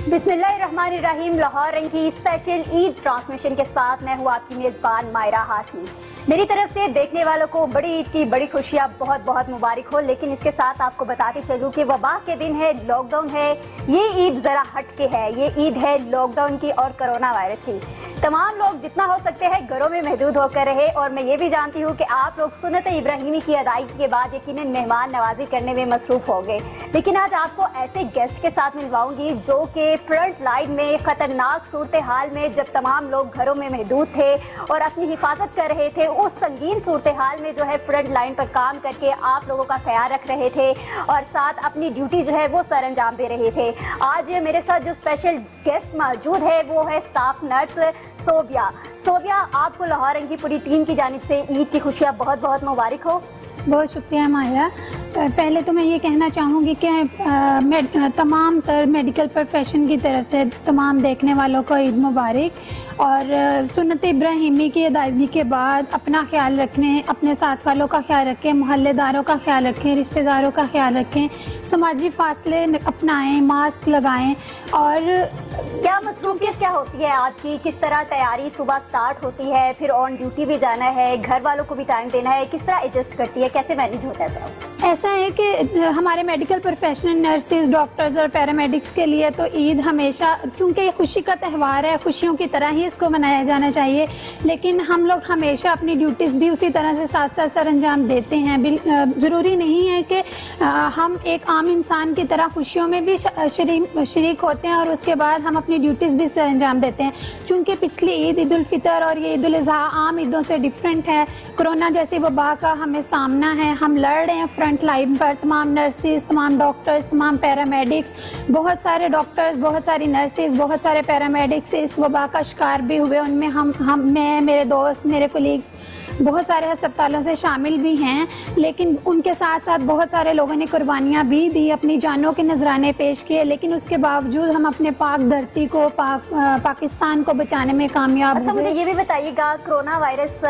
बिस्मिल्लाहिर्रहमानिर्रहीम। लाहौर रंग की स्पेशल ईद ट्रांसमिशन के साथ मैं हूँ आपकी मेजबान मायरा हाशमी। मेरी तरफ से देखने वालों को बड़ी ईद की बड़ी खुशियाँ बहुत बहुत मुबारक हो। लेकिन इसके साथ आपको बताती चलूँ कि वबा के दिन है, लॉकडाउन है, ये ईद जरा हट के है। ये ईद है लॉकडाउन की और कोरोना वायरस की। तमाम लोग जितना हो सकते हैं घरों में महदूद होकर रहे। और मैं ये भी जानती हूँ कि आप लोग सुन्नत इब्राहिमी की अदायगी के बाद यकीनन मेहमान नवाजी करने में मसरूफ हो गए। लेकिन आज आपको ऐसे गेस्ट के साथ मिलवाऊंगी जो कि फ्रंट लाइन में खतरनाक सूरत हाल में, जब तमाम लोग घरों में महदूद थे और अपनी हिफाजत कर रहे थे, उस संगीन सूरत हाल में जो है फ्रंट लाइन पर काम करके आप लोगों का ख्याल रख रहे थे और साथ अपनी ड्यूटी जो है वो सर अंजाम दे रहे थे। आज मेरे साथ जो स्पेशल गेस्ट मौजूद है वो है स्टाफ नर्स सोबिया। सोबिया, आपको लाहौर रंग की पूरी टीम की जानिब से ईद की खुशियाँ बहुत बहुत मुबारक हो। बहुत शुक्रिया माया। पहले तो मैं ये कहना चाहूँगी कि तमाम तर मेडिकल प्रोफेशन की तरफ से तमाम देखने वालों को ईद मुबारक। और सुन्नत इब्राहिमी की अदायगी के बाद अपना ख्याल रखने, अपने साथ वालों का ख्याल रखें, मोहल्लेदारों का ख्याल रखें, रिश्तेदारों का ख्याल रखें, समाजी फासले अपनाएं, मास्क लगाएं। और क्या मसरूफियत क्या होती है आज की, किस तरह तैयारी सुबह स्टार्ट होती है, फिर ऑन ड्यूटी भी जाना है, घर वालों को भी टाइम देना है, किस तरह एडजस्ट करती है, कैसे मैनेज होता है सब? ऐसा है कि हमारे मेडिकल प्रोफेशनल नर्सेज, डॉक्टर्स और पैरामेडिक्स के लिए तो ईद हमेशा, क्योंकि ये खुशी का त्यौहार है, खुशियों की तरह ही इसको मनाया जाना चाहिए। लेकिन हम लोग हमेशा अपनी ड्यूटीज़ भी उसी तरह से साथ साथ सर अंजाम देते हैं। ज़रूरी नहीं है कि हम एक आम इंसान की तरह खुशियों में भी शरीक होते हैं और उसके बाद हम अपनी ड्यूटीज़ भी सर अंजाम देते हैं। चूँकि पिछली ईद, ईद उल फितर और ये ईद उल अज़हा आम ईदों से डिफरेंट है। कोरोना जैसी वबा का हमें सामना है, हम लड़ रहे हैं फ्रंट लाइन पर। तमाम नर्सेज, तमाम डॉक्टर्स, तमाम पैरामेडिक्स, बहुत सारे डॉक्टर्स, बहुत सारी नर्सेज, बहुत सारे पैरामेडिक्स इस वबा का शिकार भी हुए। उनमें मैं, मेरे दोस्त, मेरे कोलीग्स बहुत सारे अस्पतालों से शामिल भी हैं। लेकिन उनके साथ साथ बहुत सारे लोगों ने कुर्बानियाँ भी दी, अपनी जानों के नजराने पेश किए। लेकिन उसके बावजूद हम अपने पाक धरती को, पाकिस्तान को बचाने में कामयाब हुए। मुझे ये भी बताइएगा, कोरोना वायरस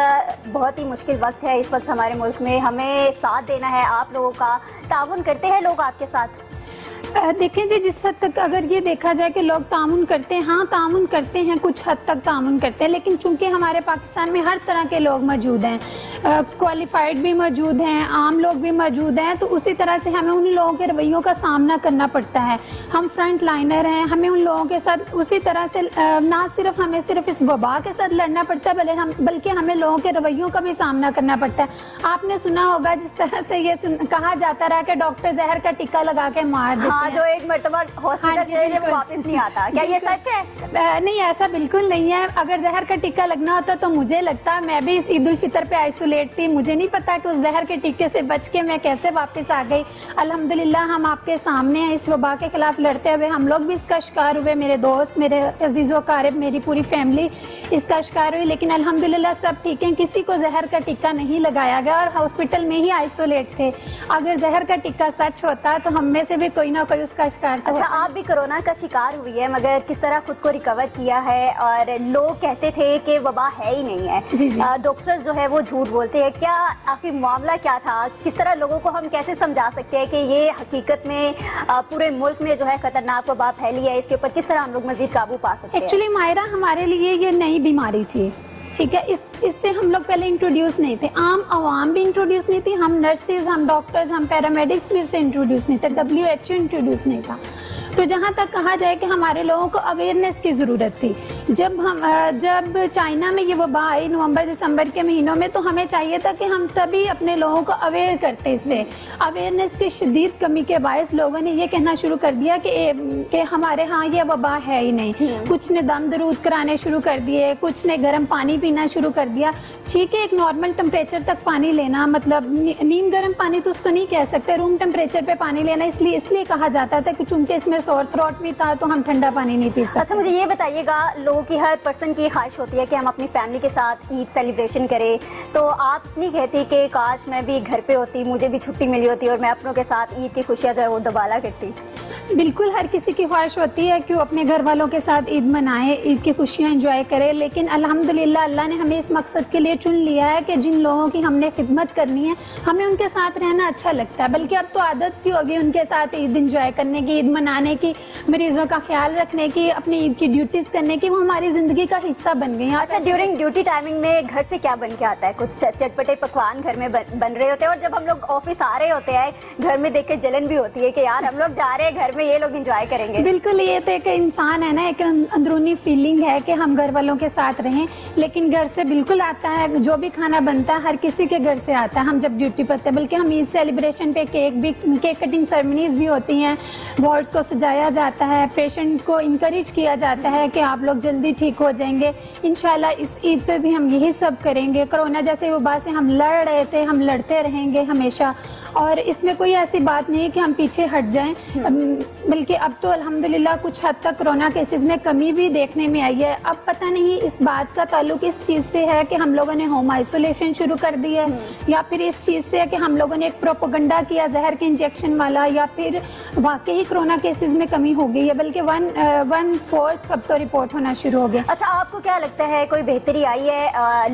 बहुत ही मुश्किल वक्त है इस वक्त हमारे मुल्क में, हमें साथ देना है, आप लोगों का ताउन करते हैं लोग आपके साथ? देखें जी, जिस हद तक अगर ये देखा जाए कि लोग तामुन करते हैं, हाँ तामुन करते हैं, कुछ हद तक तामुन करते हैं। लेकिन चूंकि हमारे पाकिस्तान में हर तरह के लोग मौजूद हैं, क्वालिफाइड भी मौजूद हैं, आम लोग भी मौजूद हैं, तो उसी तरह से हमें उन लोगों के रवैयों का सामना करना पड़ता है। हम फ्रंट लाइनर हैं, हमें उन लोगों के साथ उसी तरह से ना सिर्फ हमें सिर्फ इस वबा के साथ लड़ना पड़ता है, बल्कि हमें लोगों के रवैयों का भी सामना करना पड़ता है। आपने सुना होगा जिस तरह से ये कहा जाता रहा कि डॉक्टर जहर का टिक्का लगा के मार देते हैं। जो एक मरतबा हॉस्पिटल चले गए वो वापस नहीं आता, क्या ये सच है? नहीं, ऐसा बिल्कुल नहीं है। अगर जहर का टिक्का लगना होता तो मुझे लगता, मैं भी ईद उल फितर पे आइसोलेट थी, मुझे नहीं पता कि उस जहर के टिक्के से बच के मैं कैसे वापस आ गई। अल्हम्दुलिल्लाह हम आपके सामने हैं, इस वबा के खिलाफ लड़ते हुए हम लोग भी इसका शिकार हुए, मेरे दोस्त, मेरे अजीज़ो क़ारिब, मेरी पूरी फैमिली इसका शिकार हुई। लेकिन अल्हम्दुलिल्लाह सब ठीक है, किसी को जहर का टिक्का नहीं लगाया गया और हॉस्पिटल में ही आइसोलेट थे। अगर जहर का टिक्का सच होता तो हम में से भी कोई ना कोई उसका शिकार था। अच्छा, आप भी कोरोना का शिकार हुई है, मगर किस तरह खुद को रिकवर किया है? और लोग कहते थे कि वबा है ही नहीं है, डॉक्टर जो है वो झूठ बोलते हैं, क्या आखिर मामला क्या था? किस तरह लोगों को हम कैसे समझा सकते हैं कि ये हकीकत में पूरे मुल्क में जो है खतरनाक वबा फैली है, इसके ऊपर किस तरह हम लोग मजीद काबू पा सकते हैं? एक्चुअली मायरा, हमारे लिए ये नई बीमारी थी, ठीक है। इससे हम लोग पहले इंट्रोड्यूस नहीं थे, आम आवाम भी इंट्रोड्यूस नहीं थी, हम नर्सेज, हम डॉक्टर्स, हम पैरामेडिक्स भी इससे इंट्रोड्यूस नहीं थे, WHO इंट्रोड्यूस नहीं था। तो जहाँ तक कहा जाए कि हमारे लोगों को अवेयरनेस की ज़रूरत थी। जब चाइना में ये वबा आई नवंबर दिसंबर के महीनों में, तो हमें चाहिए था कि हम तभी अपने लोगों को अवेयर करते। इससे अवेयरनेस की शदीद कमी के बायस लोगों ने ये कहना शुरू कर दिया कि हमारे यहाँ ये वबा है ही नहीं। कुछ ने दम दरूद कराने शुरू कर दिए, कुछ ने गर्म पानी पीना शुरू कर दिया। ठीक है, एक नॉर्मल टेम्परेचर तक पानी लेना, मतलब नीम गर्म पानी तो उसको नहीं कह सकते, रूम टेम्परेचर पे पानी लेना इसलिए कहा जाता था कि चूंकि इसमें सोर थ्रोट भी था तो हम ठंडा पानी नहीं पी सकते। अच्छा, मुझे ये बताइएगा, लोगों की हर पर्सन की ख्वाहिश होती है कि हम अपनी फैमिली के साथ ईद सेलिब्रेशन करें, तो आप नहीं कहती कि काश मैं भी घर पे होती, मुझे भी छुट्टी मिली होती और मैं अपनों के साथ ईद की खुशियाँ जो है वो दोबारा करती? بالکل ہر کسی کی خواہش ہوتی ہے کہ وہ اپنے گھر والوں کے ساتھ عید منائے، عید کی خوشیاں انجوائے کرے، لیکن الحمدللہ اللہ نے ہمیں اس مقصد کے لیے چن لیا ہے کہ جن لوگوں کی ہم نے خدمت کرنی ہے ہمیں ان کے ساتھ رہنا اچھا لگتا ہے، بلکہ اب تو عادت سی ہوگی ان کے ساتھ عید انجوائے کرنے کی، عید منانے کی، مریضوں کا خیال رکھنے کی، اپنی عید کی ڈیوٹیز کرنے کی، وہ ہماری زندگی کا حصہ بن گئی ہیں۔ اچھا، ڈیورنگ ڈیوٹی ٹائمنگ میں گھر سے کیا بن کے آتا ہے؟ کچھ چٹپٹے پکوان گھر میں بن رہے ہوتے ہیں، اور جب ہم لوگ آفس آ رہے ہوتے ہیں گھر میں دیکھ کے جلن بھی ہوتی ہے کہ یار ہم لوگ جا رہے ہیں گھر میں، یہ لوگ انجوائے کریں گے۔ بالکل، یہ تو ایک انسان ہے نا، ایک اندرونی فیلنگ ہے کہ ہم گھر والوں کے ساتھ رہیں، لیکن گھر سے بالکل آتا ہے، جو بھی کھانا بنتا ہے ہر کسی کے گھر سے آتا ہے ہم جب ڈیوٹی پر ہوتے ہیں، بلکہ ہم عید سیلیبریشن پہ کیک کٹنگ سرمنیز بھی ہوتی ہیں، وارڈز کو سجایا جاتا ہے، پیشنٹ کو انکریج کیا جاتا ہے کہ آپ لوگ جلدی ٹھیک ہو جائیں گے۔ انشاءاللہ اس عید پہ بھی ہم یہی سب کریں گے۔ کرونا جیسے وبا سے ہم لڑ رہے تھے، ہم لڑتے رہیں گے ہمیشہ، اور اس میں کوئی ایسی بات نہیں ہے کہ ہم پیچھے ہٹ جائیں، بلکہ اب تو الحمدللہ کچھ حد تک کرونا کیسز میں کمی بھی دیکھنے میں آئی ہے۔ اب پتہ نہیں اس بات کا تعلق اس چیز سے ہے کہ ہم لوگوں نے ہوم آئسولیشن شروع کر دی ہے، یا پھر اس چیز سے ہے کہ ہم لوگوں نے ایک پروپیگنڈا کیا زہر کے انجیکشن والا، یا پھر واقعی کرونا کیسز میں کمی ہو گئی ہے، بلکہ 1/4 اب تو رپورٹ ہونا شروع ہو گیا۔ اچھا، آپ کو کیا لگتا ہے کوئی بہتری آئی ہے؟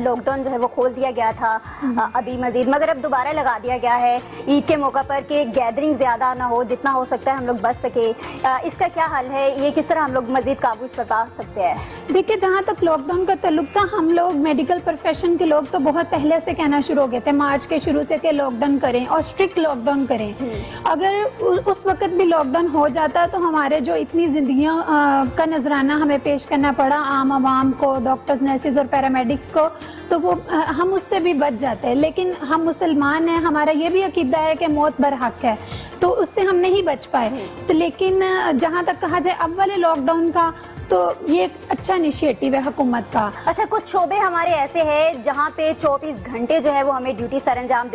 لاک ڈاؤن جو ہے وہ کھول دیا گیا تھا ابھی مزید، مگر اب دوبارہ لگا دیا گیا ہے عید کے موقع پر کہ گیدرنگ زیادہ نہ ہو، جتنا ہو سکتا ہے ہم لوگ بچ سکے، اس کا کیا حل ہے؟ یہ کس طرح ہم لوگ مزید قابو پا سکتے ہیں؟ دیکھیں، جہاں تک لاک ڈاؤن کا تعلق تھا، ہم لوگ میڈیکل پروفیشن کے لوگ تو بہت پہلے سے کہنا شروع ہو گئے تھے، مارچ کے شروع سے کہ لاک ڈاؤن کریں اور اسٹرکٹ لاک ڈاؤن کریں۔ اگر اس وقت بھی لاک ڈاؤن ہو جاتا تو ہمارے جو اتنی زندگیوں کا نذرانہ ہمیں پیش کرنا پڑا عام عوام کو، ڈاکٹرز، نرسز اور پیرامیڈکس کو، تو وہ ہم اس سے بھی بچ جاتے ہیں۔ لیکن ہم مسلمان ہیں، ہمارا یہ بھی عقیدہ ہے کہ موت برحق ہے، تو اس سے ہم نہیں بچ پائے۔ تو لیکن جہاں تک کہا جائے اب والے لاک ڈاؤن کا، تو یہ ایک اچھا انیشیٹو ہے حکومت کا۔ اچھا، کچھ شعبے ہمارے ایسے ہیں جہاں پہ 24 گھنٹے جو ہے وہ ہمیں ڈیوٹی سر انجام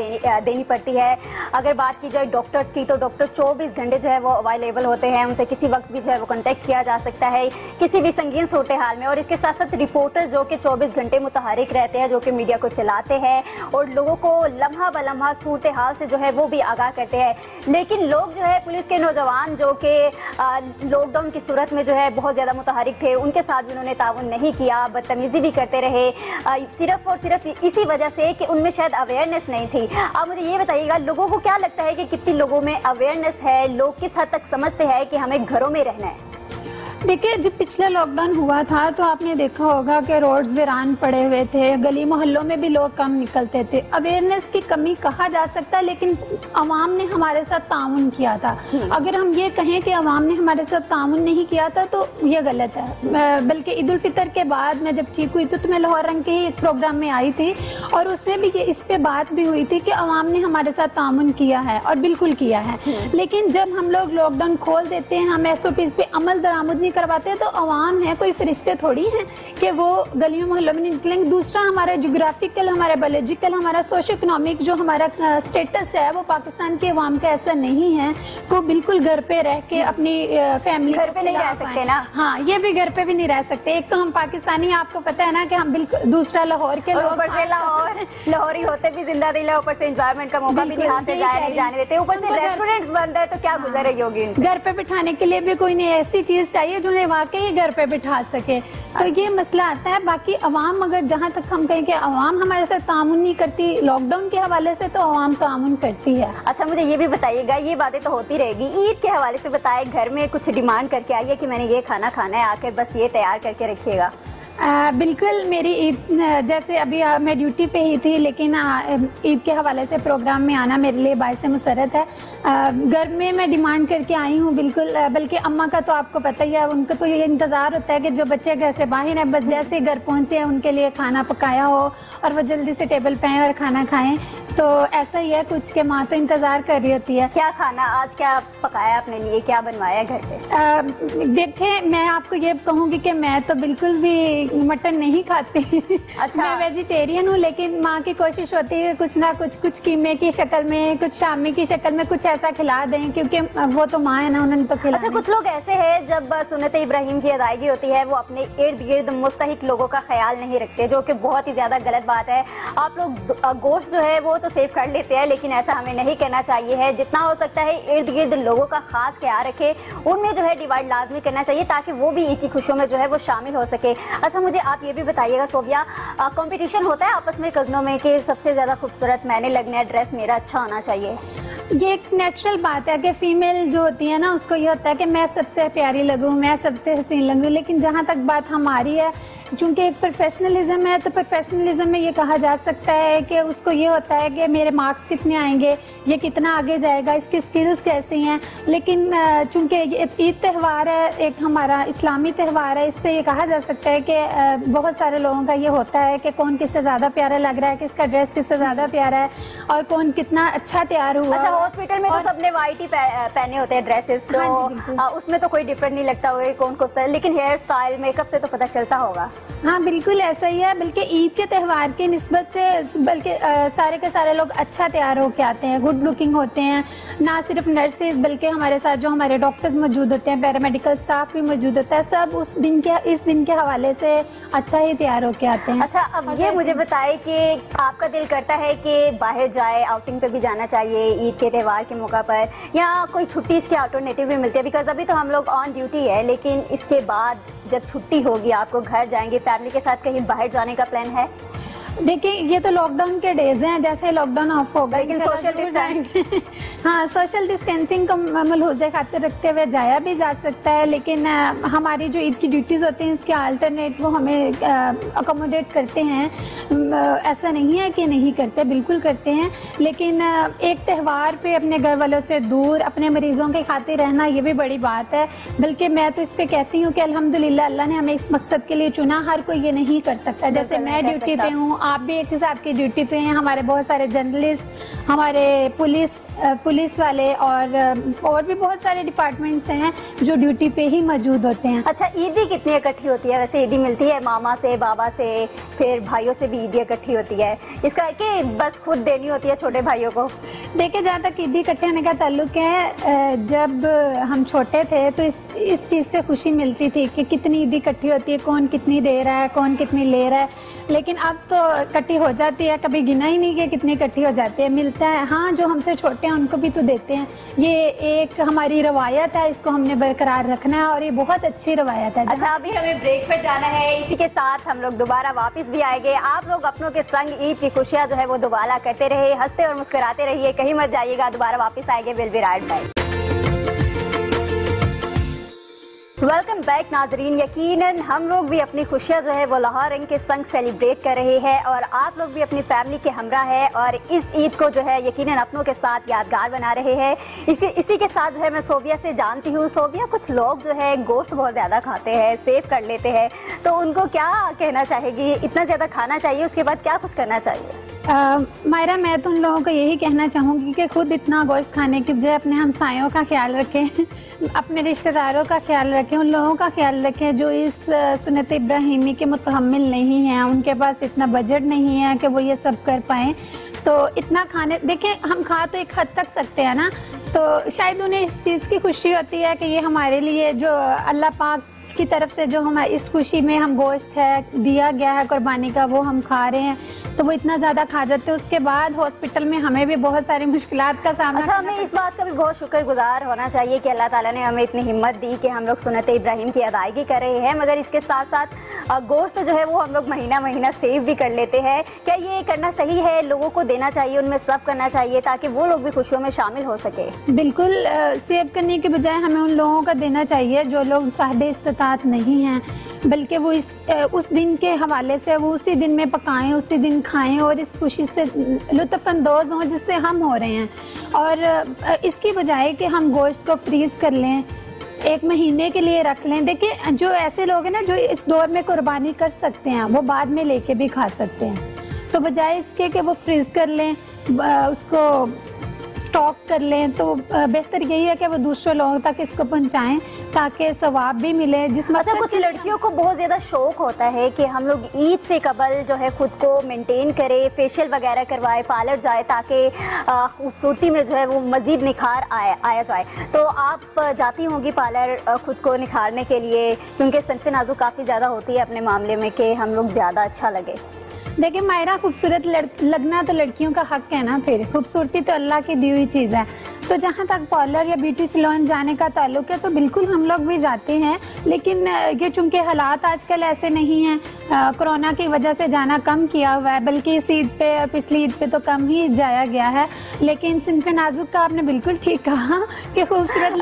دینی پڑتی ہے۔ اگر بات کی جائے ڈاکٹرز کی، تو ڈاکٹر 24 گھنٹے جو ہے وہ اویلیبل ہوتے ہیں، ان سے کسی وقت بھی جو ہے وہ کانٹیکٹ کیا جا سکتا ہے کسی بھی سنگین صورتحال میں، اور اس کے ساتھ ساتھ رپورٹر جو کہ 24 گھنٹے متحرک رہتے ہیں، جو کہ میڈیا کو چلاتے ہیں اور لوگوں کو لمحہ بلمحہ صورتحال سے جو ہے وہ بھی آگاہ کرتے ہیں۔ لیکن لوگ جو ہے پولیس کے نوجوان جو کہ لاک ڈاؤن کی صورت میں جو ہے بہت زیادہ متحرک تھے، ان کے ساتھ بھی انہوں نے تعاون نہیں کیا، بدتمیزی بھی کرتے رہے، صرف اور صرف اسی وجہ سے کہ ان میں شاید اویئرنیس نہیں تھی۔ آپ مجھے یہ بتائیے گا، لوگوں کو کیا لگتا ہے کہ کتنی لوگوں میں اویئرنیس ہے؟ لوگ کس حد تک سمجھتے ہیں کہ ہمیں گھروں میں رہنا ہے؟ دیکھیں، جب پچھلا لاک ڈاؤن ہوا تھا تو آپ نے دیکھا ہوگا کہ روڈز ویران پڑے ہوئے تھے، گلی محلوں میں بھی لوگ کم نکلتے تھے۔ اویئرنیس کی کمی کہا جا سکتا ہے، لیکن عوام نے ہمارے ساتھ تعاون کیا تھا۔ اگر ہم یہ کہیں کہ عوام نے ہمارے ساتھ تعاون نہیں کیا تھا تو یہ غلط ہے۔ بلکہ عید الفطر کے بعد میں جب ٹھیک ہوئی تو میں لاہور رنگ کے ہی ایک پروگرام میں آئی تھی، اور اس میں بھی اس پہ بات بھی ہوئی تھی کہ عوام نے ہمارے ساتھ تعاون کیا ہے، اور بالکل کیا ہے۔ لیکن جب ہم لوگ لاک ڈاؤن کھول دیتے ہیں، ہم SOPs پہ عمل درآمد کرواتے ہیں، تو عوام ہے، کوئی فرشتے تھوڑی ہیں کہ وہ گلیوں محلوں میں نکلیں گے۔ دوسرا، ہمارا جغرافیکل، ہمارا بایولوجیکل، ہمارا سوشو اکنامک جو ہمارا سٹیٹس ہے، وہ پاکستان کے عوام کا ایسا نہیں ہے کہ بالکل گھر پہ رہ کے اپنی فیملی گھر پہ نہیں رہ سکتے نا۔ ہاں، یہ بھی گھر پہ بھی نہیں رہ سکتے۔ ایک تو ہم پاکستانی، آپ کو پتہ ہے نا کہ ہم بالکل، دوسرا لاہور کے لوگ، اوپر سے لاہوری ہوتے بھی زندہ دل ہے، اوپر سے انجوائمنٹ کا موقع بھی نہیں ہاتھ سے جانے دیتے، اوپر سے ریسٹورینٹس بند ہے، تو کیا گزر رہی ہوگی؟ گھر پہ بٹھانے کے لیے بھی کوئی نہیں ایسی چیز چاہیے جو انہیں واقعی گھر پہ بٹھا سکے، تو یہ مسئلہ آتا ہے۔ باقی عوام، اگر جہاں تک ہم کہیں کہ عوام ہمارے ساتھ تعاون نہیں کرتی لاک ڈاؤن کے حوالے سے، تو عوام تعاون کرتی ہے۔ اچھا، مجھے یہ بھی بتائیے گا، یہ باتیں تو ہوتی رہے گی، عید کے حوالے سے بتائے، گھر میں کچھ ڈیمانڈ کر کے آئیے کہ میں نے یہ کھانا کھانا ہے، آ کے بس یہ تیار کر کے رکھیے گا؟ بالکل، میری عید، جیسے ابھی میں ڈیوٹی پہ ہی تھی، لیکن عید کے حوالے سے پروگرام میں آنا میرے لیے باعث مسرت ہے۔ گھر میں ڈیمانڈ کر کے آئی ہوں، بالکل۔ بلکہ اماں کا تو آپ کو پتہ ہی ہے، ان کا تو یہ انتظار ہوتا ہے کہ جو بچے گھر سے باہر ہیں، بس جیسے گھر پہنچے ان کے لیے کھانا پکایا ہو اور وہ جلدی سے ٹیبل پہ آئیں اور کھانا کھائیں۔ تو ایسا ہی ہے کچھ کہ ماں تو انتظار کر رہی ہوتی ہے۔ کیا کھانا آج، کیا پکایا اپنے لیے، کیا بنوایا گھر پہ؟ دیکھیں، میں آپ کو یہ کہوں گی کہ میں تو بالکل بھی مٹن نہیں کھاتی۔ اچھا، میں ویجیٹیرین ہوں، لیکن ماں کی کوشش ہوتی ہے کچھ نہ کچھ قیمے کی شکل میں، کچھ شامی کی شکل میں کچھ ایسا کھلا دیں، کیونکہ وہ تو ماں ہے نا، انہوں نے تو کھلانا۔ اچھا، کچھ لوگ ایسے ہیں جب سنت ابراہیم کی ادائیگی ہوتی ہے، وہ اپنے ارد گرد مستحق لوگوں کا خیال نہیں رکھتے، جو کہ بہت ہی زیادہ غلط بات ہے۔ آپ لوگ گوشت جو ہے وہ تو تو سیو کر لیتے ہیں لیکن ایسا ہمیں نہیں کرنا چاہیے ہے. جتنا ہو سکتا ہے ارد گرد لوگوں کا خاص خیال رکھے, ان میں جو ہے ڈیوائڈ لازمی کرنا چاہیے تاکہ وہ بھی عید کی خوشیوں میں جو ہے وہ شامل ہو سکے. اچھا مجھے آپ یہ بھی بتائیے گا صوفیہ, کمپٹیشن ہوتا ہے آپس میں کزنوں میں کہ سب سے زیادہ خوبصورت میں نے لگنا ہے, ڈریس میرا اچھا ہونا چاہیے؟ یہ ایک نیچرل بات ہے کہ فیمیل جو ہوتی ہے نا اس کو یہ ہوتا ہے کہ میں سب سے پیاری لگوں, میں سب سے حسین لگوں. لیکن جہاں تک بات ہماری ہے, چونکہ ایک پروفیشنلزم ہے تو پروفیشنلزم میں یہ کہا جا سکتا ہے کہ اس کو یہ ہوتا ہے کہ میرے مارکس کتنے آئیں گے, یہ کتنا آگے جائے گا, اس کی اسکلز کیسی ہیں. لیکن چونکہ عید تہوار ہے, ایک ہمارا اسلامی تہوار ہے, اس پہ یہ کہا جا سکتا ہے کہ بہت سارے لوگوں کا یہ ہوتا ہے کہ کون کس سے زیادہ پیارا لگ رہا ہے, کس کا ڈریس کس سے زیادہ پیارا ہے, اور کون کتنا اچھا تیار ہوا. اچھا ہاسپٹل میں تو سب نے وائٹ ہی پہنے ہوتے ہیں ڈریسز, تو اس میں تو کوئی ڈفرنٹ نہیں لگتا ہوگا کون کو, لیکن ہیئر اسٹائل میک اپ سے تو پتہ چلتا ہوگا. ہاں بالکل ایسا ہی ہے, بلکہ عید کے تہوار کی نسبت سے بلکہ سارے کے سارے لوگ اچھا تیار ہو کے آتے ہیں, گڈ لکنگ ہوتے ہیں. نہ صرف نرسز بلکہ ہمارے ساتھ جو ہمارے ڈاکٹرز موجود ہوتے ہیں, پیرامیڈیکل اسٹاف بھی موجود ہوتا ہے, سب اس دن کے حوالے سے اچھا ہی تیار ہو کے آتے ہیں. اچھا اب یہ مجھے بتائے کہ آپ کا دل کرتا ہے کہ باہر جائے, آؤٹنگ پہ بھی جانا چاہیے عید کے تہوار کے موقع پر, یا کوئی چھٹی اس کے آلٹرنیٹیو بھی ملتی ہے؟ بیکاز ابھی تو ہم لوگ آن ڈیوٹی ہے, لیکن اس کے بعد جب چھٹی ہوگی آپ کو گھر جائیں گے, فیملی کے ساتھ کہیں باہر جانے کا پلان ہے؟ دیکھیں یہ تو لاک ڈاؤن کے ڈیز ہیں, جیسے لاک ڈاؤن آف ہوگا لیکن سوشل جائیں گے. ہاں سوشل ڈسٹینسنگ کو ملحوظ خاطر رکھتے ہوئے جایا بھی جا سکتا ہے, لیکن ہماری جو عید کی ڈیوٹیز ہوتی ہیں اس کے آلٹرنیٹ وہ ہمیں اکوموڈیٹ کرتے ہیں. ایسا نہیں ہے کہ نہیں کرتے, بالکل کرتے ہیں, لیکن ایک تہوار پہ اپنے گھر والوں سے دور اپنے مریضوں کے خاطر رہنا یہ بھی بڑی بات ہے. بلکہ میں تو اس پہ کہتی ہوں کہ الحمدللہ اللہ نے ہمیں اس مقصد کے لیے چنا, ہر کوئی یہ نہیں کر سکتا. جیسے میں ڈیوٹی پہ ہوں, آپ بھی ایک حساب کی ڈیوٹی پہ ہیں, ہمارے بہت سارے جرنلسٹ, ہمارے پولیس والے اور بھی بہت سارے ڈپارٹمنٹس ہیں جو ڈیوٹی پہ ہی موجود ہوتے ہیں. اچھا عیدی کتنی اکٹھی ہوتی ہے ویسے؟ عیدی ملتی ہے ماما سے, بابا سے, پھر بھائیوں سے بھی عیدی اکٹھی ہوتی ہے, اس کا کہ بس خود دینی ہوتی ہے چھوٹے بھائیوں کو؟ دیکھیں جہاں تک عیدی اکٹھے ہونے کا تعلق ہے, جب ہم چھوٹے تھے تو اس چیز سے خوشی ملتی تھی کہ کتنی عیدی اکٹھی ہوتی ہے, کون کتنی دے رہا ہے, کون کتنی لے رہا ہے. لیکن اب تو اکٹھی ہو جاتی ہے, کبھی گنا ہی نہیں کہ کتنی اکٹھی ہو جاتی ہے, ملتا ہے. ہاں جو ہم سے چھوٹے ہیں ان کو بھی تو دیتے ہیں, یہ ایک ہماری روایت ہے, اس کو ہم نے برقرار رکھنا ہے اور یہ بہت اچھی روایت ہے. اچھا ابھی ہمیں بریک پر جانا ہے, اسی کے ساتھ ہم لوگ دوبارہ واپس بھی آئیں گے. آپ لوگ اپنوں کے سنگ عید کی خوشیاں جو ہے وہ دوبارہ کرتے رہے, ہنستے اور مسکراتے رہیے, کہیں مت جائیے گا, دوبارہ واپس آئیں گے. Will be right back. Welcome back ناظرین. یقیناً ہم لوگ بھی اپنی خوشیاں جو ہے وہ لاہور رنگ کے سنگ سیلیبریٹ کر رہے ہیں, اور آپ لوگ بھی اپنی فیملی کے ہمراہ ہے, اور اس عید کو جو ہے یقیناً اپنوں کے ساتھ یادگار بنا رہے ہیں. اسی کے ساتھ جو ہے میں صوفیہ سے جانتی ہوں. صوفیہ, کچھ لوگ جو ہے گوشت بہت زیادہ کھاتے ہیں, سیو کر لیتے ہیں, تو ان کو کیا کہنا چاہے گی؟ اتنا زیادہ کھانا چاہیے, اس کے بعد کیا کچھ کرنا چاہیے؟ مائرہ, میں تو ان لوگوں کو یہی کہنا چاہوں گی کہ خود اتنا گوشت کھانے کی بجائے اپنے ہمسایوں کا خیال رکھیں, اپنے رشتہ داروں کا خیال رکھیں, ان لوگوں کا خیال رکھیں جو اس سنت ابراہیمی کے متحمل نہیں ہیں, ان کے پاس اتنا بجٹ نہیں ہے کہ وہ یہ سب کر پائیں. تو اتنا کھانے, دیکھیں ہم کھا تو ایک حد تک سکتے ہیں نا, تو شاید انہیں اس چیز کی خوشی ہوتی ہے کہ یہ ہمارے لیے جو اللہ پاک کی طرف سے جو ہمیں اس خوشی میں ہم گوشت ہے دیا گیا ہے قربانی کا, وہ ہم کھا رہے ہیں, تو وہ اتنا زیادہ کھا جاتے ہیں. اس کے بعد ہاسپٹل میں ہمیں بھی بہت ساری مشکلات کا سامنا. اچھا ہمیں اس بات کا بھی بہت شکر گزار ہونا چاہیے کہ اللہ تعالیٰ نے ہمیں اتنی ہمت دی کہ ہم لوگ سنت ابراہیم کی ادائیگی کر رہے ہیں, مگر اس کے ساتھ ساتھ گوشت جو ہے وہ ہم لوگ مہینہ سیو بھی کر لیتے ہیں. کیا یہ کرنا صحیح ہے؟ لوگوں کو دینا چاہیے, ان میں سب کرنا چاہیے تاکہ وہ لوگ بھی خوشیوں میں شامل ہو سکے. بالکل, سیو کرنے کے بجائے ہمیں ان لوگوں کا دینا چاہیے جو لوگ صاحب استطاعت نہیں ہیں, بلکہ وہ اس دن کے حوالے سے وہ اسی دن میں پکائیں, اسی دن کھائیں, اور اس خوشی سے لطف اندوز ہوں جس سے ہم ہو رہے ہیں. اور اس کی بجائے کہ ہم گوشت کو فریز کر لیں, ایک مہینے کے لیے رکھ لیں. دیکھیں جو ایسے لوگ ہیں نا جو اس دور میں قربانی کر سکتے ہیں, وہ بعد میں لے کے بھی کھا سکتے ہیں, تو بجائے اس کے کہ وہ فریز کر لیں, اس کو سٹاک کر لیں, تو بہتر یہی ہے کہ وہ دوسرے لوگوں تک اس کو پہنچائیں تاکہ ثواب بھی ملے. اچھا کچھ لڑکیوں کو بہت زیادہ شوق ہوتا ہے کہ ہم لوگ عید سے قبل جو ہے خود کو مینٹین کرے, فیشیل وغیرہ کروائے, پارلر جائے, تاکہ خوبصورتی میں جو ہے وہ مزید نکھار آیا جائے. تو آپ جاتی ہوں گی پارلر خود کو نکھارنے کے لیے, کیونکہ سنف نازو کافی زیادہ ہوتی ہے اپنے معاملے میں کہ ہم لوگ زیادہ اچھا لگے. देखिए मायरा, खूबसूरत लगना तो लड़कियों का हक है ना, फिर खूबसूरती तो अल्लाह की दी हुई चीज़ है। तो जहाँ तक पार्लर या ब्यूटी सैलून जाने का ताल्लुक है तो बिल्कुल हम लोग भी जाते हैं, लेकिन ये चूँकि हालात आजकल ऐसे नहीं हैं, कोरोना की वजह से जाना कम किया हुआ है, बल्कि इस ईद पे और पिछली ईद पे तो कम ही जाया गया है। लेकिन सिनफ़े नाजुक का आपने बिल्कुल ठीक कहा कि खूबसूरत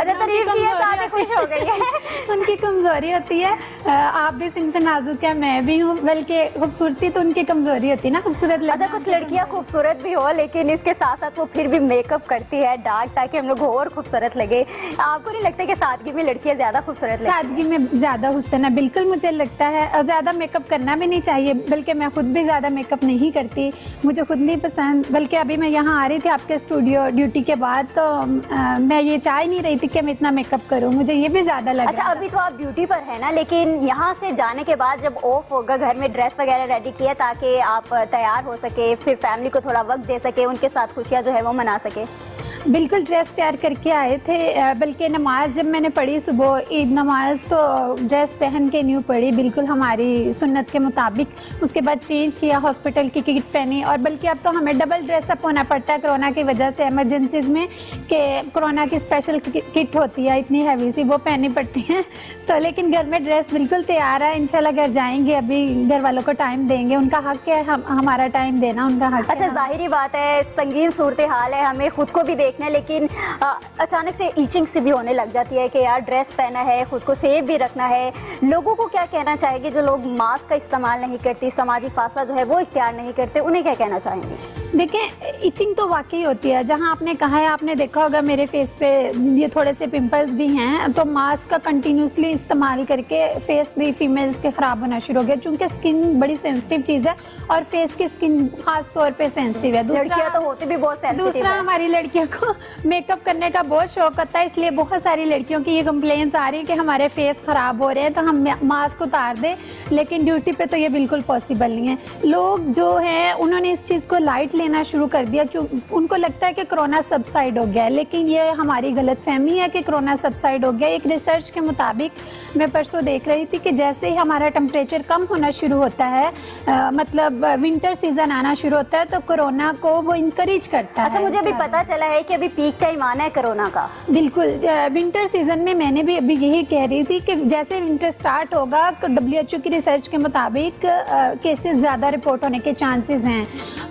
उनकी कमज़ोरी होती है। आप भी सिनफ़े नाजुक है, मैं भी हूँ, बल्कि खूबसूरती तो उनकी कमज़ोरी होती है ना, खूबसूरत लगना। कुछ लड़कियाँ खूबसूरत भी हो लेकिन इसके साथ साथ वो फिर भी मेकअप करती है डार्क, ताकि हम लोग और खूबसूरत लगे। आपको नहीं लगता कि सादगी में लड़कियाँ ज़्यादा खूबसूरत लगती हैं? सादगी में ज़्यादा हुस्न है, बिल्कुल मुझे लगता है। और ज़्यादा मेकअप करना भी नहीं चाहिए, बल्कि मैं खुद भी ज़्यादा मेकअप नहीं करती, मुझे खुद नहीं पसंद। बल्कि अभी मैं यहाँ आ रही थी आपके स्टूडियो ड्यूटी के बाद, तो मैं ये चाह ही नहीं रही थी कि मैं इतना मेकअप करूँ, मुझे ये भी ज़्यादा लगा। अच्छा, अभी तो आप ड्यूटी पर है ना, लेकिन यहाँ से जाने के बाद जब ऑफ होगा, घर में ड्रेस वगैरह रेडी किया ताकि आप तैयार हो सके, फिर फैमिली को थोड़ा वक्त दे सके, उनके साथ खुशियाँ जो है वो मना सके? बिल्कुल ड्रेस तैयार करके आए थे, बल्कि नमाज जब मैंने पढ़ी सुबह ईद नमाज, तो ड्रेस पहन के न्यू पढ़ी बिल्कुल हमारी सुन्नत के मुताबिक। उसके बाद चेंज किया, हॉस्पिटल की किट पहनी, और बल्कि अब तो हमें डबल ड्रेसअप होना पड़ता है कोरोना की वजह से, एमरजेंसीज में कि कोरोना की स्पेशल किट होती है इतनी हैवी सी, वो पहननी पड़ती है। तो लेकिन घर में ड्रेस बिल्कुल तैयार है, इंशाल्लाह घर जाएंगे, अभी घर वालों को टाइम देंगे, उनका हक है हमारा टाइम देना, उनका हक। अच्छा, जाहिरी बात है संगीन सूरत हाल है, हमें खुद को भी देखना है, लेकिन अचानक से ईचिंग सी भी होने लग जाती है कि यार ड्रेस पहना है, खुद को सेफ भी रखना है। लोगों को क्या कहना चाहेंगे जो लोग मास्क का इस्तेमाल नहीं करती, समाजी फासला जो है वो इख्तियार नहीं करते, उन्हें क्या कहना चाहेंगे? देखिए इचिंग तो वाकई होती है, जहाँ आपने कहा है, आपने देखा होगा मेरे फेस पे ये थोड़े से पिंपल्स भी हैं, तो मास्क का कंटिन्यूसली इस्तेमाल करके फेस भी फीमेल्स के ख़राब होना शुरू हो गया, चूँकि स्किन बड़ी सेंसिटिव चीज़ है और फेस की स्किन खास तौर पे सेंसिटिव है। लड़कियाँ तो होती भी बहुत सेंसिटिव है। दूसरा हमारी लड़कियों को मेकअप करने का बहुत शौक होता है, इसलिए बहुत सारी लड़कियों की ये कंप्लेंट्स आ रही है कि हमारे फेस ख़राब हो रहे हैं तो हम मास्क उतार दें, लेकिन ड्यूटी पे तो ये बिल्कुल पॉसिबल नहीं है। लोग जो हैं उन्होंने इस चीज़ को लाइट लेना शुरू कर दिया, उनको लगता है कि कोरोना सबसाइड हो गया है, लेकिन ये हमारी गलतफहमी है कि कोरोना सबसाइड हो गया। एक रिसर्च के मुताबिक मैं परसों देख रही थी कि जैसे ही हमारा टेम्परेचर कम होना शुरू होता है, मतलब विंटर सीजन आना शुरू होता है, तो कोरोना को वो इंकरेज करता है। अच्छा, मुझे अभी पता चला है कि अभी पीक टाइम आना है कोरोना का। बिल्कुल, विंटर सीजन में मैंने भी अभी यही कह रही थी कि जैसे विंटर स्टार्ट होगा, WHO की रिसर्च के मुताबिक केसेस ज़्यादा रिपोर्ट होने के चांसेस हैं।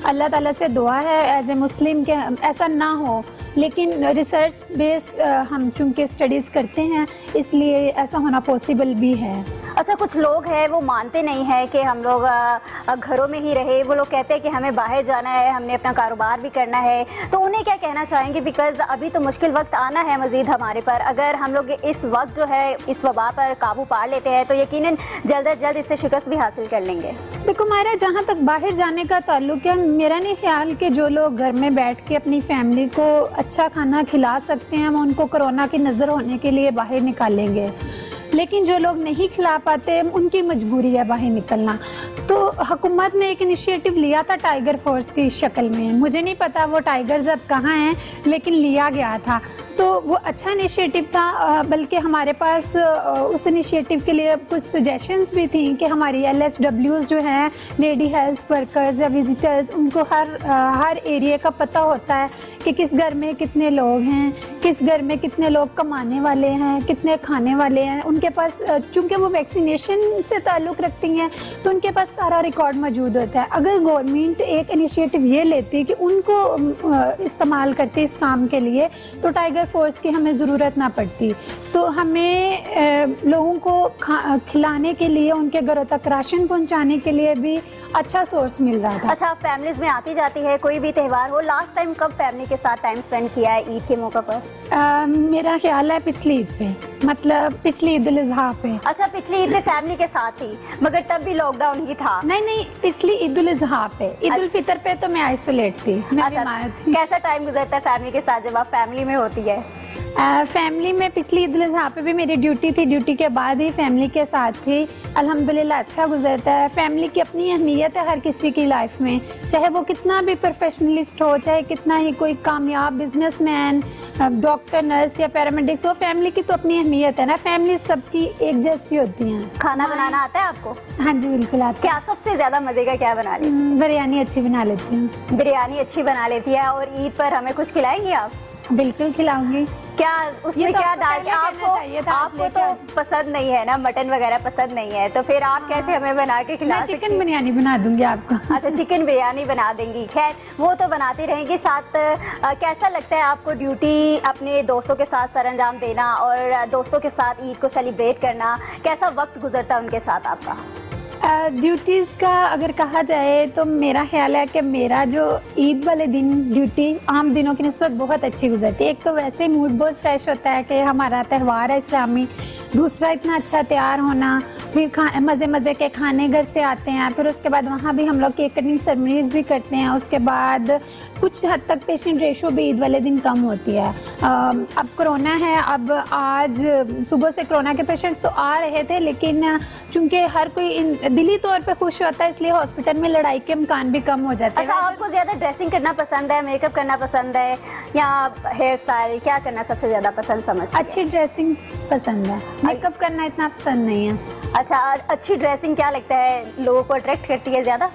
अल्लाह ताला से दुआ है एज ए मुस्लिम के ऐसा ना हो, लेकिन रिसर्च बेस हम चूँकि स्टडीज़ करते हैं इसलिए ऐसा होना पॉसिबल भी है। अच्छा, कुछ लोग हैं वो मानते नहीं है कि हम लोग घरों में ही रहे, वो लोग कहते हैं कि हमें बाहर जाना है, हमने अपना कारोबार भी करना है, तो उन्हें क्या कहना चाहेंगे? बिकॉज अभी तो मुश्किल वक्त आना है मज़ीद हमारे पर, अगर हम लोग इस वक्त जो है इस वबा पर काबू पा लेते हैं तो यकीनन जल्द अज जल्द इससे शिकस्त भी हासिल कर लेंगे। देखो मायरा, जहाँ तक बाहर जाने का ताल्लुक है, मेरा नहीं ख्याल कि जो लोग घर में बैठ के अपनी फैमिली को अच्छा खाना खिला सकते हैं, हम उनको कोरोना की नज़र होने के लिए बाहर निकालेंगे, लेकिन जो लोग नहीं खिला पाते उनकी मजबूरी है बाहर निकलना। तो हुकूमत ने एक इनिशिएटिव लिया था टाइगर फोर्स की शक्ल में, मुझे नहीं पता वो टाइगर्स अब कहाँ हैं, लेकिन लिया गया था, तो वो अच्छा इनिशिएटिव था। बल्कि हमारे पास उस इनिशिएटिव के लिए कुछ सजेशंस भी थी कि हमारी LSWs जो हैं, लेडी हेल्थ वर्कर्स या विजिटर्स, उनको हर एरिया का पता होता है कि किस घर में कितने लोग हैं, किस घर में कितने लोग कमाने वाले हैं, कितने खाने वाले हैं। उनके पास चूँकि वो वैक्सीनेशन से ताल्लुक़ रखती हैं तो उनके पास सारा रिकॉर्ड मौजूद होता है। अगर गवर्नमेंट एक इनिशिएटिव ये लेती कि उनको इस्तेमाल करती इस काम के लिए, तो टाइगर फोर्स की हमें ज़रूरत ना पड़ती, तो हमें लोगों को खिलाने के लिए, उनके घरों तक राशन पहुंचाने के लिए भी अच्छा सोर्स मिल रहा था। अच्छा, फैमिलीज में आती जाती है, कोई भी त्यौहार हो, लास्ट टाइम कब फैमिली के साथ टाइम स्पेंड किया है ईद के मौके पर? मेरा ख्याल है पिछली ईद पे, मतलब पिछली ईद उल अज़हा पे। अच्छा, पिछली ईद पे फैमिली के साथ ही, मगर तब भी लॉकडाउन ही था? नहीं, पिछली ईद उल अज़हा पे। ईद उल फितर पे तो मैं आइसोलेट थी, मैं बीमार थी। कैसा टाइम गुजरता है फैमिली के साथ जब आप फैमिली में होती है? फैमिली में पिछली ईद उल अज़हा पे भी मेरी ड्यूटी थी, ड्यूटी के बाद ही फैमिली के साथ थी। अल्हम्दुलिल्लाह अच्छा गुजरता है। फैमिली की अपनी अहमियत है हर किसी की लाइफ में, चाहे वो कितना भी प्रोफेशनलिस्ट हो, चाहे कितना ही कोई कामयाब बिजनेसमैन डॉक्टर, नर्स या पैरामेडिक्स, वो फैमिली की तो अपनी अहमियत है ना, फैमिली सबकी एक जैसी होती हैं। खाना बनाना आता है आपको? हाँ जी बिल्कुल आता क्या सबसे ज्यादा मजे का क्या बना लेती है। बिरयानी अच्छी बना लेती हूँ। बिरयानी अच्छी बना लेती है। और ईद पर हमें कुछ खिलाएंगी आप? बिल्कुल खिलाऊंगी। क्या उसमें तो क्या आपको डाल के पहले आपको तो पसंद नहीं है ना, मटन वगैरह पसंद नहीं है, तो फिर आप कैसे हमें बना के खिला सकती हैं? चिकन बिरयानी बना दूंगी आपको। अच्छा, चिकन बिरयानी बना देंगी। खैर वो तो बनाती रहेंगी। साथ कैसा लगता है आपको ड्यूटी अपने दोस्तों के साथ सरंजाम देना और दोस्तों के साथ ईद को सेलिब्रेट करना? कैसा वक्त गुजरता है उनके साथ आपका? ड्यूटीज़ का अगर कहा जाए तो मेरा ख्याल है कि मेरा जो ईद वाले दिन ड्यूटी आम दिनों की निस्बत बहुत अच्छी गुजरती है। एक तो वैसे ही मूड बहुत फ्रेश होता है कि हमारा त्यौहार है इस्लामी, दूसरा इतना अच्छा तैयार होना, फिर मज़े मज़े के खाने घर से आते हैं, फिर उसके बाद वहाँ भी हम लोग केक कटिंग सेरेमनीज भी करते हैं। उसके बाद कुछ हद तक पेशेंट रेशो भी ईद वाले दिन कम होती है। अब कोरोना है, अब आज सुबह से कोरोना के पेशेंट्स तो आ रहे थे, लेकिन चूंकि हर कोई दिली तौर पे खुश होता है, इसलिए हॉस्पिटल में लड़ाई के इम्कान भी कम हो जाते हैं। अच्छा, आपको ज्यादा ड्रेसिंग करना पसंद है, मेकअप करना पसंद है, या हेयर स्टाइल, क्या करना सबसे ज्यादा पसंद समझते हैं? अच्छी ड्रेसिंग पसंद है, मेकअप करना इतना पसंद नहीं है। अच्छा, अच्छी ड्रेसिंग क्या लगता है लोगों को अट्रैक्ट करती है ज्यादा?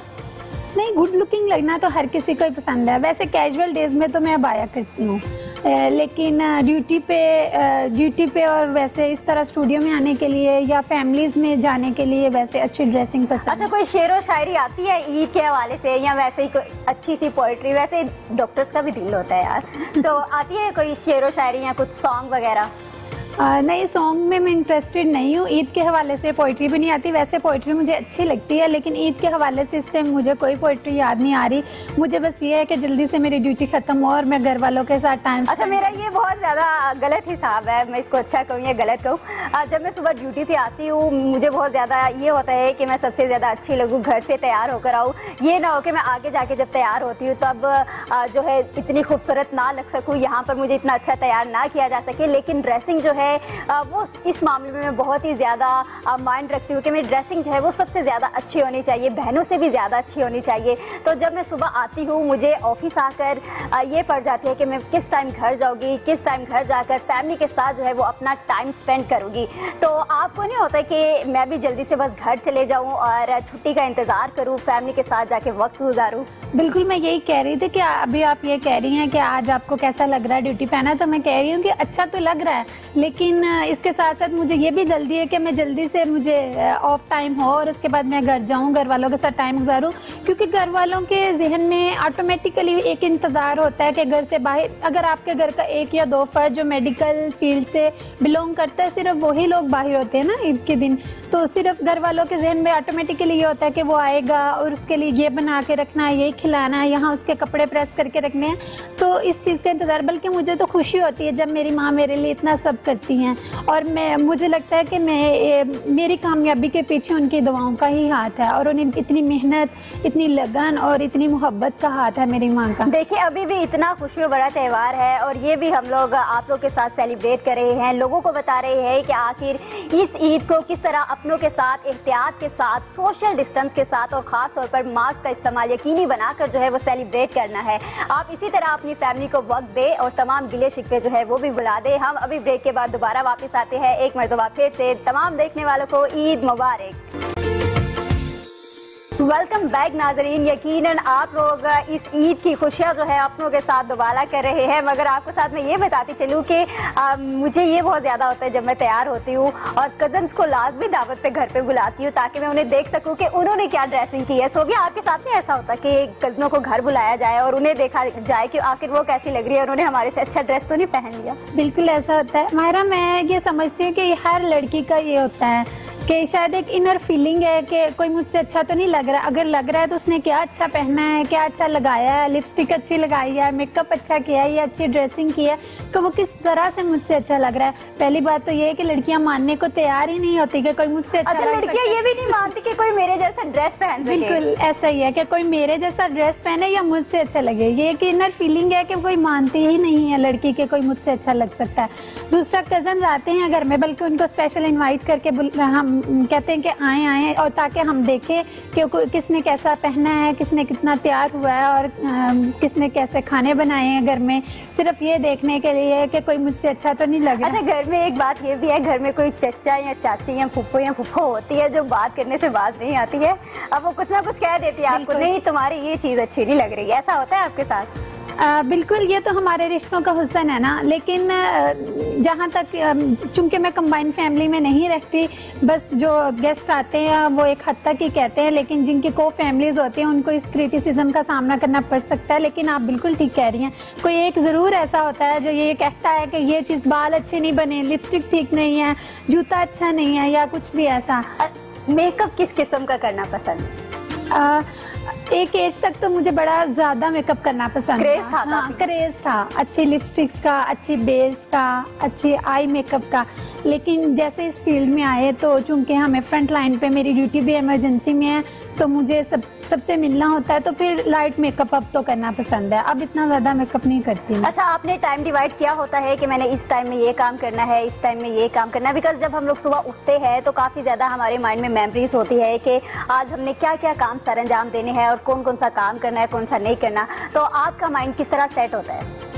नहीं, गुड लुकिंग लगना तो हर किसी को ही पसंद है। वैसे कैजुअल डेज में तो मैं अबाया करती हूँ, लेकिन ड्यूटी पे और वैसे इस तरह स्टूडियो में आने के लिए या फैमिलीज में जाने के लिए वैसे अच्छी ड्रेसिंग पसंद। अच्छा, कोई शेर व शायरी आती है ईद के हवाले से, या वैसे ही कोई अच्छी सी पोइट्री? वैसे डॉक्टर्स का भी दिल होता है यार, तो आती है कोई शेर व शायरी या कुछ सॉन्ग वगैरह? नहीं, सॉन्ग में मैं इंटरेस्टेड नहीं हूँ। ईद के हवाले से पोइट्री भी नहीं आती। वैसे पोइट्री मुझे अच्छी लगती है, लेकिन ईद के हवाले से इस टाइम मुझे कोई पोइट्री याद नहीं आ रही। मुझे बस ये है कि जल्दी से मेरी ड्यूटी खत्म हो और मैं घर वालों के साथ टाइम। अच्छा, मेरा ये बहुत ज़्यादा गलत हिसाब है, मैं इसको अच्छा कहूँ या गलत कहूँ। जब मैं सुबह ड्यूटी से आती हूँ, मुझे बहुत ज़्यादा ये होता है कि मैं सबसे ज़्यादा अच्छी लगूँ, घर से तैयार होकर आऊँ। ये ना हो कि मैं आगे जाके जब तैयार होती हूँ तब जो है इतनी खूबसूरत ना लग सकूँ, यहाँ पर मुझे इतना अच्छा तैयार ना किया जा सके। लेकिन ड्रेसिंग जो है वो इस मामले में मैं बहुत ही ज़्यादा माइंड रखती हूँ कि मेरी ड्रेसिंग जो है वो सबसे ज़्यादा अच्छी होनी चाहिए, बहनों से भी ज़्यादा अच्छी होनी चाहिए। तो जब मैं सुबह आती हूँ, मुझे ऑफिस आकर ये पड़ जाती है कि मैं किस टाइम घर जाऊँगी, किस टाइम घर जाकर फैमिली के साथ जो है वो अपना टाइम स्पेंड करूँगी। तो आपको नहीं होता कि मैं भी जल्दी से बस घर चले जाऊँ और छुट्टी का इंतज़ार करूँ, फैमिली के साथ जाके वक्त गुजारूँ? बिल्कुल, मैं यही कह रही थी कि अभी आप ये कह रही हैं कि आज आपको कैसा लग रहा है ड्यूटी पे आना, तो मैं कह रही हूँ कि अच्छा तो लग रहा है, लेकिन इसके साथ साथ मुझे ये भी जल्दी है कि मैं जल्दी से मुझे ऑफ टाइम हो और उसके बाद मैं घर जाऊँ, घर वालों के साथ टाइम गुजारूँ। क्योंकि घर वालों के जहन में ऑटोमेटिकली एक इंतज़ार होता है कि घर से बाहर, अगर आपके घर का एक या दो फर्द जो मेडिकल फील्ड से बिलोंग करता है, सिर्फ वही लोग बाहर होते हैं ना ईद के दिन, तो सिर्फ घर वालों के जहन में ऑटोमेटिकली ये होता है कि वो आएगा और उसके लिए ये बना के रखना है, यही खिलाना है, यहाँ उसके कपड़े प्रेस करके रखने हैं। तो इस चीज़ का इंतज़ार, बल्कि मुझे तो खुशी होती है जब मेरी माँ मेरे लिए इतना सब करती हैं, और मुझे लगता है कि मेरी कामयाबी के पीछे उनकी दुआओं का ही हाथ है, और उन्हें इतनी मेहनत, इतनी लगन और इतनी मोहब्बत का हाथ है मेरी माँ का। देखिए, अभी भी इतना खुशियों बड़ा त्यौहार है और ये भी हम लोग आप लोग के साथ सेलिब्रेट कर रहे हैं, लोगों को बता रहे हैं कि आखिर इस ईद को किस तरह अपनों के साथ, एहतियात के साथ, सोशल डिस्टेंस के साथ और ख़ास तौर पर मास्क का इस्तेमाल यकीनी बनाकर जो है वो सेलिब्रेट करना है। आप इसी तरह अपनी फैमिली को वक्त दें और तमाम गिले शिकवे जो है वो भी भुला दें। हम अभी ब्रेक के बाद दोबारा वापस आते हैं। एक मरतबा फिर से तमाम देखने वालों को ईद मुबारक। वेलकम बैक नाजरीन। यकीनन आप लोग इस ईद की खुशियाँ जो है अपनों के साथ दोबारा कर रहे हैं, मगर आपको साथ में ये बताती चलूँ कि मुझे ये बहुत ज़्यादा होता है जब मैं तैयार होती हूँ और कजन्स को लाजमी दावत पे घर पे बुलाती हूँ ताकि मैं उन्हें देख सकूँ कि उन्होंने क्या ड्रेसिंग की है। सोबिया, आपके साथ में ऐसा होता है कि कजनों को घर बुलाया जाए और उन्हें देखा जाए कि आखिर वो कैसी लग रही है, उन्होंने हमारे से अच्छा ड्रेस तो नहीं पहन लिया? बिल्कुल ऐसा होता है मायरा। मैं ये समझती हूँ कि हर लड़की का ये होता है कि शायद एक इनर फीलिंग है कि कोई मुझसे अच्छा तो नहीं लग रहा। अगर लग रहा है तो उसने क्या अच्छा पहना है, क्या अच्छा लगाया है, लिपस्टिक अच्छी लगाई है, मेकअप अच्छा किया है या अच्छी ड्रेसिंग की है, तो वो किस तरह से मुझसे अच्छा लग रहा है। पहली बात तो ये है कि लड़कियां मानने को तैयार ही नहीं होती कि कोई मुझसे अच्छा लग सकता है। लड़कियां ये भी नहीं मानती कि कोई मेरे जैसा ड्रेस पहन सके। बिल्कुल ऐसा ही है कि कोई मेरे जैसा ड्रेस पहने या मुझसे अच्छा लगे। ये एक इनर फीलिंग है कि कोई मानती ही नहीं है लड़की के कोई मुझसे अच्छा लग सकता है। दूसरा, कजन आते हैं घर में, बल्कि उनको स्पेशल इन्वाइट करके हम कहते हैं कि आए और ताकि हम देखें कि किसने कैसा पहना है, किसने कितना तैयार हुआ है और किसने कैसे खाने बनाए हैं घर में, सिर्फ ये देखने के लिए कि कोई मुझसे अच्छा तो नहीं लग रहा। अच्छा, घर में एक बात ये भी है, घर में कोई चचा या चाची या फूफो होती है जो बात करने से बात नहीं आती है, अब वो कुछ ना कुछ कह देती है आपको, नहीं तुम्हारी ये चीज़ अच्छी नहीं लग रही है, ऐसा होता है आपके साथ? बिल्कुल, ये तो हमारे रिश्तों का हुस्न है ना, लेकिन जहाँ तक चूंकि मैं कंबाइंड फैमिली में नहीं रहती, बस जो गेस्ट आते हैं वो एक हद तक ही कहते हैं, लेकिन जिनकी को फैमिलीज होती हैं उनको इस क्रिटिसिज्म का सामना करना पड़ सकता है। लेकिन आप बिल्कुल ठीक कह रही हैं, कोई एक ज़रूर ऐसा होता है जो ये कहता है कि ये चीज़ बाल अच्छे नहीं बने, लिपस्टिक ठीक नहीं है, जूता अच्छा नहीं है या कुछ भी ऐसा। मेकअप किस किस्म का करना पसंद है? एक एज तक तो मुझे बड़ा ज्यादा मेकअप करना पसंद था। हाँ, क्रेज था अच्छी लिपस्टिक्स का, अच्छी बेस का, अच्छी आई मेकअप का। लेकिन जैसे इस फील्ड में आए तो चूंकि हमें फ्रंट लाइन पे मेरी ड्यूटी भी इमरजेंसी में है, तो मुझे सबसे मिलना होता है, तो फिर लाइट मेकअप अब तो करना पसंद है, अब इतना ज़्यादा मेकअप नहीं करती। अच्छा, आपने टाइम डिवाइड किया होता है कि मैंने इस टाइम में ये काम करना है, इस टाइम में ये काम करना है? बिकॉज जब हम लोग सुबह उठते हैं तो काफ़ी ज़्यादा हमारे माइंड में मेमोरीज होती है कि आज हमने क्या क्या काम सर अंजाम देने हैं और कौन कौन सा काम करना है, कौन सा नहीं करना, तो आपका माइंड किस तरह सेट होता है?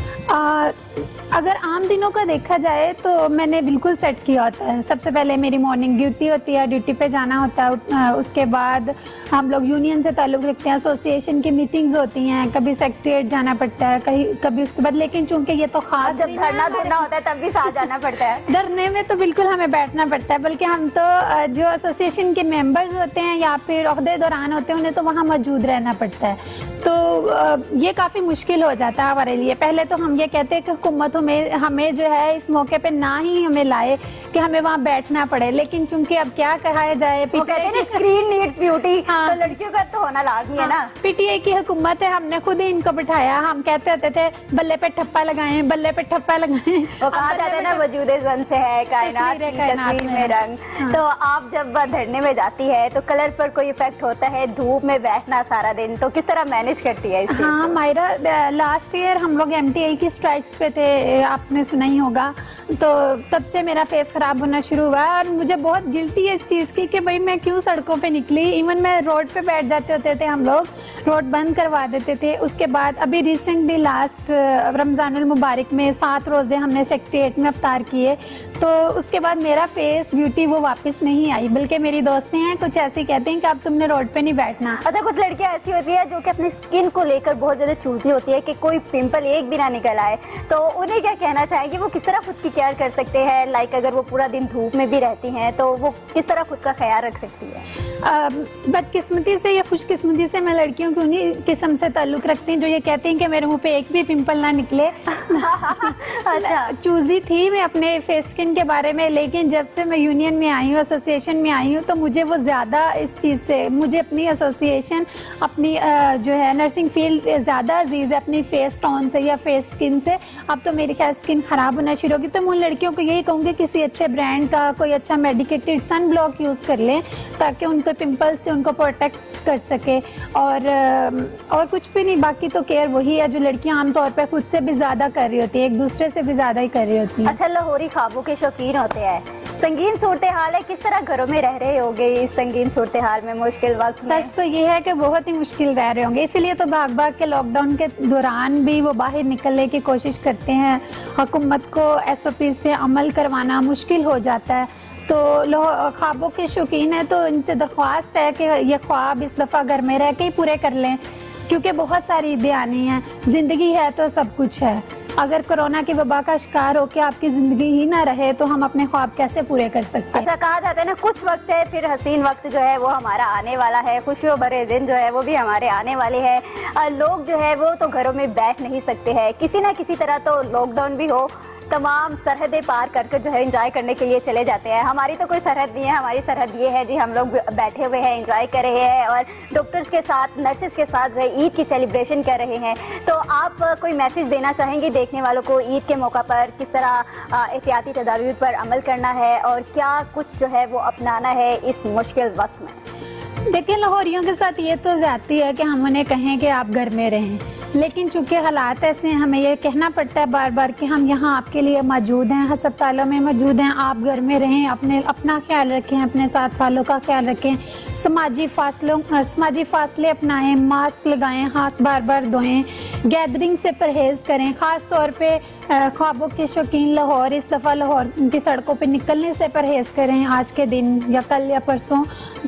अगर आम दिनों का देखा जाए तो मैंने बिल्कुल सेट किया होता है। सबसे पहले मेरी मॉर्निंग ड्यूटी होती है, ड्यूटी पे जाना होता है, उसके बाद हम लोग यूनियन से ताल्लुक़ रखते हैं, एसोसिएशन की मीटिंग्स होती हैं, कभी सेक्रेटरीट जाना पड़ता है, कभी उसके बाद। लेकिन चूंकि ये तो खास जब धरना धरना होता है तब भी साथ जाना पड़ता है। धरने में तो बिल्कुल हमें बैठना पड़ता है, बल्कि हम तो जो एसोसिएशन के मेंबर्स होते हैं या फिर ओहदे दौरान होते हैं उन्हें तो वहाँ मौजूद रहना पड़ता है, तो ये काफ़ी मुश्किल हो जाता है हमारे लिए। पहले तो हम ये कहते हैं कि हुकूमत हमें जो है इस मौके पे ना ही हमें लाए कि हमें वहाँ बैठना पड़े, लेकिन चूंकि अब क्या कहा जाए, स्क्रीन नीड्स ब्यूटी, तो लड़कियों का तो होना लाजमी है ना। पीटीआई की हुकूमत है, हमने खुद ही इनको बिठाया, हम कहते होते थे बल्ले पे ठप्पा लगाएं, बल्ले पे ठप्पा लगाएं। वो कहा जाता है ना वजूदे ज़न से है कायनात की तस्वीर में रंग। तो आप जब धरने में जाती है तो कलर पर कोई इफेक्ट होता है? धूप में बैठना सारा दिन, तो किस तरह मैनेज करती है? हाँ मायरा, लास्ट ईयर हम लोग एमटीआई की स्ट्राइक्स पे थे, आपने सुना ही होगा, तो तब से मेरा फेस खराब होना शुरू हुआ और मुझे बहुत गिल्टी है इस चीज़ की कि भाई मैं क्यों सड़कों पे निकली। इवन मैं रोड पे बैठ जाते होते थे, हम लोग रोड बंद करवा देते थे। उसके बाद अभी रिसेंटली लास्ट रमज़ानुल मुबारक में 7 रोज़े हमने सेक्रेटरीट में अफ्तार किए, तो उसके बाद मेरा फेस ब्यूटी वो वापस नहीं आई, बल्कि मेरी दोस्तें हैं कुछ ऐसे कहते हैं कि अब तुमने रोड पे नहीं बैठना। अच्छा, कुछ लड़कियां ऐसी होती है जो कि अपनी स्किन को लेकर बहुत ज़्यादा चूजी होती है कि कोई पिंपल एक भी ना निकल आए, तो उन्हें क्या कहना चाहेंगे? वो किस तरह खुद की केयर कर सकते हैं? लाइक अगर वो पूरा दिन धूप में भी रहती हैं तो वो किस तरह खुद का ख्याल रख सकती है? बदकिस्मती से या खुशकिस्मती से मैं लड़कियों की उन्हीं किस्म से ताल्लुक़ रखती हूँ जो ये कहती हैं कि मेरे मुंह पे एक भी पिंपल ना निकले। अच्छा, चूजी थी मैं अपने फेस स्किन के बारे में, लेकिन जब से मैं यूनियन में आई हूँ, एसोसिएशन में आई हूँ, तो मुझे वो ज़्यादा इस चीज़ से, मुझे अपनी एसोसिएशन, अपनी जो है नर्सिंग फील्ड ज़्यादा अजीज़ है अपनी फेस टोन से या फेस स्किन से। अब तो मेरी क्या स्किन ख़राब होना शुरू होगी, तो मैं उन लड़कियों को यही कहूँगी किसी अच्छे ब्रांड का कोई अच्छा मेडिकेटेड सन ब्लॉक यूज़ कर लें ताकि उनको पिंपल से उनको प्रोटेक्ट कर सके, और कुछ भी नहीं। बाकी तो केयर वही है जो लड़कियां आमतौर पे खुद से भी ज्यादा कर रही होती है, एक दूसरे से भी ज्यादा ही कर रही होती है। अच्छा, लाहौरी ख्वाबों के शौकीन होते हैं, संगीन सूरत हाल है, किस तरह घरों में रह रहे होंगे इस संगीन सूरत हाल में, मुश्किल वक्त में? सच तो ये है कि बहुत ही मुश्किल रह रहे होंगे, इसीलिए तो भाग भाग के लॉकडाउन के दौरान भी वो बाहर निकलने की कोशिश करते हैं। हुकूमत को SOPs पे अमल करवाना मुश्किल हो जाता है, तो ख्वाबों के शौकीन है तो इनसे दरख्वास्त है कि ये ख्वाब इस दफ़ा घर में रह के ही पूरे कर लें, क्योंकि बहुत सारी ईदें आनी हैं, ज़िंदगी है तो सब कुछ है। अगर कोरोना की वबा का शिकार होकर आपकी ज़िंदगी ही ना रहे तो हम अपने ख्वाब कैसे पूरे कर सकते हैं? अच्छा, कहा जाता है ना कुछ वक्त है फिर हसीन वक्त जो है वो हमारा आने वाला है, खुशियों भरे दिन जो है वो भी हमारे आने वाले हैं। लोग जो है वो तो घरों में बैठ नहीं सकते हैं, किसी ना किसी तरह तो लॉकडाउन भी हो, तमाम सरहदें पार करके जो है एंजॉय करने के लिए चले जाते हैं। हमारी तो कोई सरहद नहीं है, हमारी सरहद ये है जी, हम लोग बैठे हुए हैं, एंजॉय कर रहे हैं और डॉक्टर्स के साथ, नर्सेज के साथ जो है ईद की सेलिब्रेशन कर रहे हैं। तो आप कोई मैसेज देना चाहेंगे देखने वालों को ईद के मौका पर, किस तरह एहतियाती तदाबीर पर अमल करना है और क्या कुछ जो है वो अपनाना है इस मुश्किल वक्त में? देखिए, लाहौरियों के साथ ये तो ज़्यादती है कि हम उन्हें कहें कि आप घर में रहें, لیکن چونکہ حالات ایسے ہیں ہمیں یہ کہنا پڑتا ہے بار بار کہ ہم یہاں آپ کے لیے موجود ہیں، ہسپتالوں میں موجود ہیں، آپ گھر میں رہیں، اپنا خیال رکھیں، اپنے ساتھ والوں کا خیال رکھیں، سماجی فاصلے اپنائیں، ماسک لگائیں، ہاتھ بار بار دھوئیں، گیدرنگ سے پرہیز کریں، خاص طور پہ خوابوں کے شوقین لاہور اس دفعہ لاہور کی سڑکوں پہ نکلنے سے پرہیز کریں آج کے دن یا کل یا پرسوں.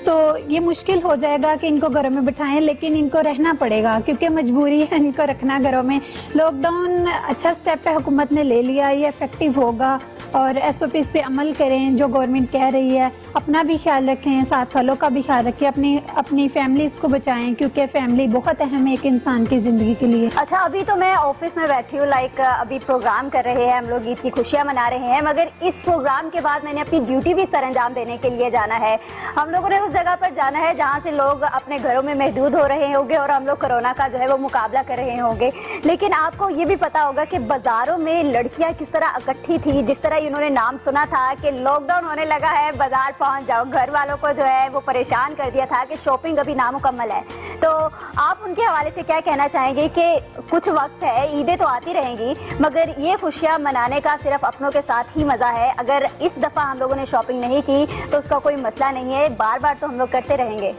تو یہ مشکل ہو جائے گا کہ ان کو گھروں میں بٹھائیں، لیکن ان کو رہنا پڑے گا کیونکہ مجبوری ہے ان کو رکھنا گھروں میں. لاک ڈاؤن اچھا سٹیپ ہے، حکومت نے لے لیا، یہ افیکٹو ہوگا، اور ایس او پیز پہ عمل کریں جو گورنمنٹ کہہ رہی ہے. اپنا بھی خیال رکھیں، ساتھ والوں کا بھی خیال رکھیں، اپنی فیملیز کو بچائیں کیونکہ فیملی بہت اہم ہے ایک انسان کی زندگی کے لیے. اچھا، ابھی تو میں آفس میں بیٹھی ہوں، ابھی پروگرام کر رہے ہیں ہم لوگ، عید کی خوشیاں منا رہے ہیں، مگر اس پروگرام کے بعد میں نے اپنی ڈیوٹی بھی سر انجام دینے کے لیے جانا ہے. ہم لوگوں نے اس جگہ پر جانا ہے جہاں سے لوگ اپنے گھروں میں محدود ہو رہے ہوں گے اور ہم لوگ کورونا کا جو ہے وہ مقابلہ کر رہے ہوں گے. لیکن آپ کو یہ بھی پتا ہوگا کہ بازاروں میں لڑکیاں کس طرح اکٹھی تھی، جس طرح انہوں نے نام سنا تھا کہ لاک ڈاؤن ہونے لگا ہے، بازار پہنچ جاؤ. گھر والوں کو جو ہے وہ پریشان کر دیا تھا کہ شاپنگ ابھی نامکمل ہے. تو آپ ان کے حوالے سے کیا کہنا چاہیں گے کہ کچھ وقت ہے، عیدیں تو آتی رہیں گی، مگر یہ خوشیاں منانے کا صرف اپنوں کے ساتھ ہی مزہ ہے. اگر اس دفعہ ہم لوگوں نے شاپنگ نہیں کی تو اس کا کوئی مسئلہ نہیں ہے، بار بار تو ہم لوگ کرتے رہیں گے.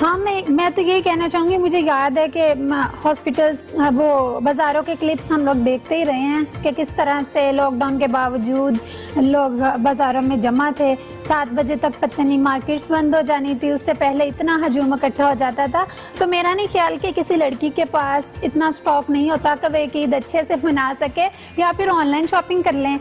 ہاں، میں تو یہی کہنا چاہوں گی، مجھے یاد ہے کہ ہاسپٹلز وہ بازاروں کے کلپس ہم لوگ دیکھتے ہی رہے ہیں کہ کس طرح سے لاک ڈاؤن کے باوجود لوگ بازاروں میں جمع تھے. 7 بجے تک پتہ نہیں مارکیٹس بند ہو جانی تھی، اس سے پہلے اتنا ہجوم اکٹھا ہو جاتا تھا. تو میرا نہیں خیال کہ کسی لڑکی کے پاس اتنا سٹاک نہیں ہوتا کہ وہ ایک عید اچھے سے منا سکے، یا پھر آن لائن شاپنگ کر لیں.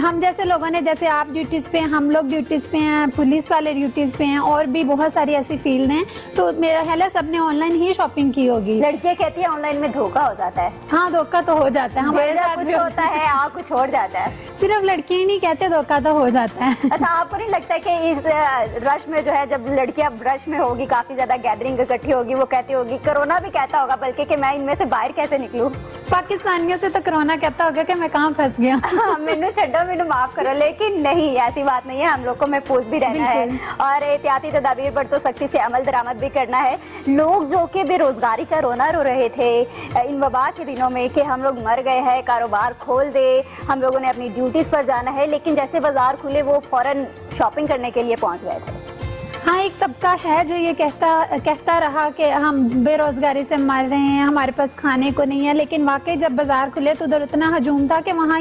ہم جیسے لوگوں نے، جیسے آپ ڈیوٹیز پہ ہیں، ہم لوگ ڈیوٹیز پہ ہیں، پولیس والے ڈیوٹیز پہ ہیں، اور بھی بہت ساری ایسی فیلڈ ہیں، تو میرا خیال ہے سب نے آن لائن ہی شاپنگ کی ہوگی. لڑکیاں کہتی ہیں آن لائن میں دھوکہ ہو جاتا ہے. ہاں، دھوکہ تو ہو جاتا ہے، ہمارے ساتھ کچھ ہوتا ہے، کچھ اور جاتا ہے. صرف لڑکیاں نہیں کہتے، دھوکہ تو ہو جاتا ہے. اچھا، آپ کو نہیں لگتا کہ اس رش میں جو ہے، جب لڑکیاں رش میں ہوگی، کافی زیادہ گیدرنگ اکٹھی ہوگی، وہ کہتی ہوگی، کرونا بھی کہتا ہوگا بلکہ کہ میں ان میں سے باہر کیسے نکلوں؟ پاکستانیوں سے تو کرونا کہتا ہوگا کہ میں کہاں پھنس گیا. مینو چھڈو، مینو معاف کرو. لیکن نہیں، ایسی بات نہیں ہے، ہم لوگ کو محفوظ بھی رہنا ہے اور احتیاطی تدابیر پر تو سختی سے عمل درآمد بھی کرنا ہے. لوگ جو کہ بے روزگاری کا رونا رو رہے تھے ان وبا کے دنوں میں کہ ہم لوگ مر گئے ہیں، کاروبار کھول دے، ہم لوگوں نے اپنی ڈیوٹیز پر جانا ہے، لیکن جیسے بازار کھلے وہ فوراً شاپنگ کرنے کے لیے پہنچ گئے تھے. ہاں، ایک طبقہ ہے جو یہ کہتا رہا کہ ہم بے روزگاری سے مر رہے ہیں، ہمارے پاس کھانے کو نہیں ہے. لیکن واقعی جب بازار کھلے تو ادھر اتنا ہجوم تھا کہ وہاں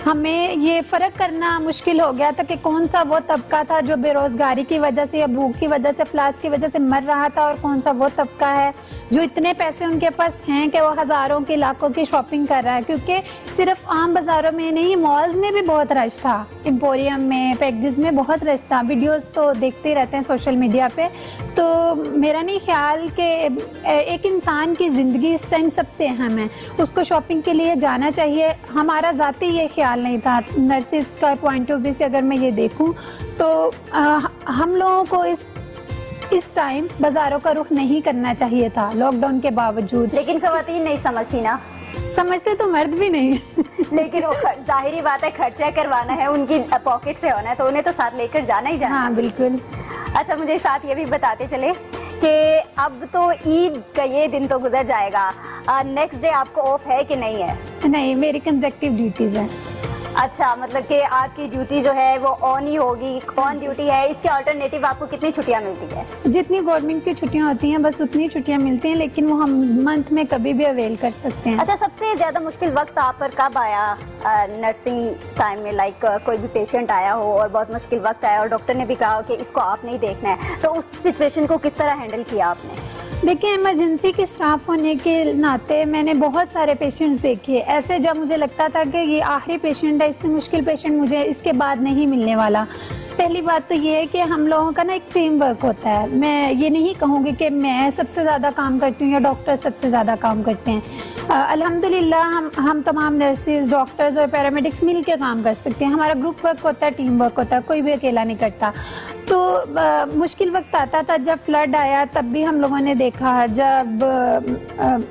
ہمیں یہ فرق کرنا مشکل ہو گیا تھا کہ کون سا وہ طبقہ تھا جو بے روزگاری کی وجہ سے یا بھوک کی وجہ سے، افلاس کی وجہ سے مر رہا تھا، اور کون سا وہ طبقہ ہے جو اتنے پیسے ان کے پاس ہیں کہ وہ ہزاروں کی، لاکھوں کی شاپنگ کر رہا ہے. کیونکہ صرف عام بازاروں میں نہیں، مالز میں بھی بہت رش تھا، ایمپوریم میں، پیکجز میں بہت رش تھا. ویڈیوز تو دیکھتے رہتے ہیں سوشل میڈیا پہ. تو میرا نہیں خیال کہ ایک انسان کی زندگی اس ٹائم سب سے اہم ہے، اس کو شاپنگ کے لیے جانا چاہیے. ہمارا ذاتی یہ خیال نہیں تھا، نرسز کا پوائنٹ آف ویو سے اگر میں یہ دیکھوں تو ہم لوگوں کو اس ٹائم بازاروں کا رخ نہیں کرنا چاہیے تھا لاک ڈاؤن کے باوجود. لیکن خواتین نہیں سمجھتی نا. سمجھتے تو مرد بھی نہیں. لیکن وہ ظاہری بات ہے، خرچہ کروانا ہے، ان کی پاکٹ سے ہونا ہے، تو انہیں تو ساتھ لے کر جانا ہی جانا. ہاں، بالکل. اچھا، مجھے ساتھ یہ بھی بتاتے چلے کہ اب تو عید کا یہ دن تو گزر جائے گا، نیکسٹ ڈے آپ کو آف ہے کہ نہیں ہے؟ نہیں، میری کنزیکٹیو ڈیوٹیز ہیں. اچھا، مطلب کہ آپ کی ڈیوٹی جو ہے وہ آن ہی ہوگی. آن ڈیوٹی ہے، اس کے آلٹرنیٹیو آپ کو کتنی چھٹیاں ملتی ہے؟ جتنی گورنمنٹ کی چھٹیاں ہوتی ہیں بس اتنی چھٹیاں ملتی ہیں، لیکن وہ ہم منتھ میں کبھی بھی اویل کر سکتے ہیں. اچھا، سب سے زیادہ مشکل وقت آپ پر کب آیا نرسنگ ٹائم میں؟ کوئی بھی پیشنٹ آیا ہو اور بہت مشکل وقت آیا اور ڈاکٹر نے بھی کہا کہ اس کو آپ نہیں دیکھنا ہے، تو اس سچویشن کو کس طرح ہینڈل کیا آپ نے؟ دیکھیں، ایمرجنسی کے سٹاف ہونے کے ناطے میں نے بہت سارے پیشنٹس دیکھے ایسے جب مجھے لگتا تھا کہ یہ آخری پیشنٹ ہے، اس سے مشکل پیشنٹ مجھے اس کے بعد نہیں ملنے والا. پہلی بات تو یہ ہے کہ ہم لوگوں کا نا ایک ٹیم ورک ہوتا ہے. میں یہ نہیں کہوں گی کہ میں سب سے زیادہ کام کرتی ہوں یا ڈاکٹر سب سے زیادہ کام کرتے ہیں. الحمدللہ ہم تمام نرسز، ڈاکٹرز اور پیرامیڈکس مل کے کام کر سکتے ہیں. ہمارا گروپ ورک ہوتا ہے، ٹیم ورک ہوتا ہے، کوئی بھی اکیلا نہیں کرتا. تو مشکل وقت آتا تھا جب فلڈ آیا، تب بھی ہم لوگوں نے دیکھا، جب